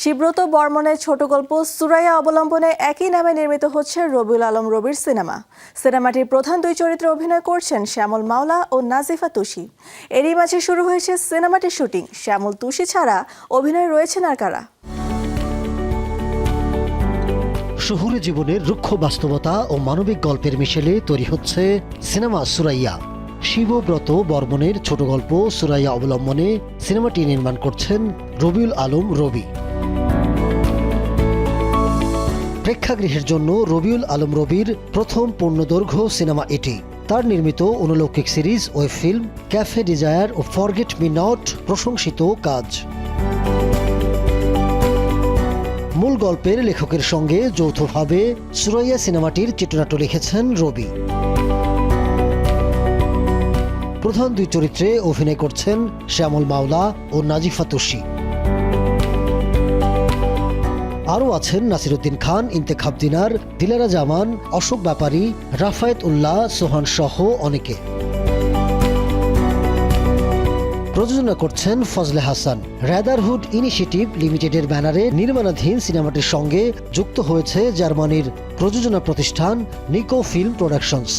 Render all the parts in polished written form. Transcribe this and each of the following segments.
শিবব্রত বর্মনের ছোট গল্প সুরাইয়া অবলম্বনে একই নামে নির্মিত হচ্ছে রবিউল আলম রবির সিনেমা। সিনেমাটির প্রধান দুই চরিত্রে অভিনয় করছেন শ্যামল মাওলা ও নাজিফা তুষি। এরই মাঝে শুরু হয়েছে সিনেমাটির শুটিং। শ্যামল তুষি ছাড়া অভিনয় রয়েছেন আর কারা? শহুরে জীবনের রুক্ষ বাস্তবতা ও মানবিক গল্পের মিশেলে তৈরি হচ্ছে সিনেমা সুরাইয়া। শিবব্রত বর্মনের ছোট গল্প সুরাইয়া অবলম্বনে সিনেমাটি নির্মাণ করছেন রবিউল আলম রবি। প্রেক্ষাগৃহের জন্য রবিউল আলম রবির প্রথম পূর্ণদৈর্ঘ্য সিনেমা এটি। তার নির্মিত অনুলৌকিক series web film Cafe Desire ও ফরগেট মি নট প্রশংসিত কাজ। মূল গল্পের লেখকের সঙ্গে যৌথভাবে সুরাইয়া সিনেমাটির চিত্রনাট্য লিখেছেন রবি। প্রধান দুই চরিত্রে অভিনয় করছেন শ্যামল মাওলা ও নাজিফা তুষি। আরও আছেন নাসিরুদ্দিন খান, ইন্তেখাব দিনার, দিলারা জামান, অশোক ব্যাপারী, রাফায়েত উল্লাহ, সোহান সহ অনেকে। প্রযোজনা করছেন ফজলে হাসান। র্যাদারহুড ইনিশিয়েটিভ লিমিটেডের ব্যানারে নির্মাণাধীন সিনেমাটির সঙ্গে যুক্ত হয়েছে জার্মানির প্রযোজনা প্রতিষ্ঠান নিকো ফিল্ম প্রোডাকশনস।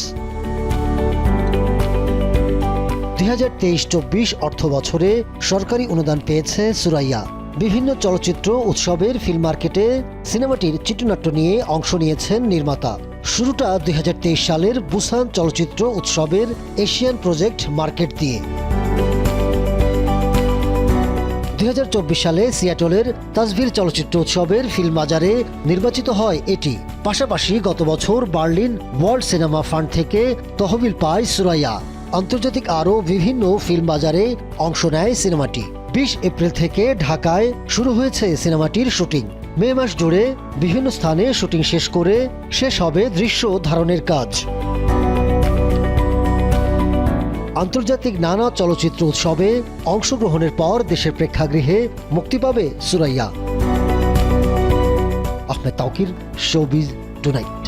2023-24 অর্থ বছরে সরকারি অনুদান পেয়েছে সুরাইয়া। বিভিন্ন চলচ্চিত্র উৎসবের ফিল্ম মার্কেটে সিনেমাটির চিত্রনাট্য নিয়ে অংশ নিয়েছেন নির্মাতা। শুরুটা 2023 সালের বুসান চলচ্চিত্র উৎসবের এশিয়ান প্রজেক্ট মার্কেট দিয়ে। 2024 সালে সিয়াটলের তাজভিল চলচ্চিত্র উৎসবের ফিল্ম বাজারে নির্বাচিত হয় এটি। পাশাপাশি গত বছর বার্লিন ওয়ার্ল্ড সিনেমা ফান্ড থেকে তহবিল পায় সুরাইয়া। আন্তর্জাতিক আরও বিভিন্ন ফিল্ম বাজারে অংশ নেয় সিনেমাটি। 20 এপ্রিল থেকে ঢাকায় শুরু হয়েছে সিনেমাটির শুটিং। মে মাস জুড়ে বিভিন্ন স্থানে শুটিং শেষ করে শেষ হবে দৃশ্য ধারণের কাজ। আন্তর্জাতিক নানা চলচ্চিত্র উৎসবে অংশগ্রহণের পর দেশের প্রেক্ষাগৃহে মুক্তি পাবে সুরাইয়া। Ahmed Tauquir, showbiz tonight.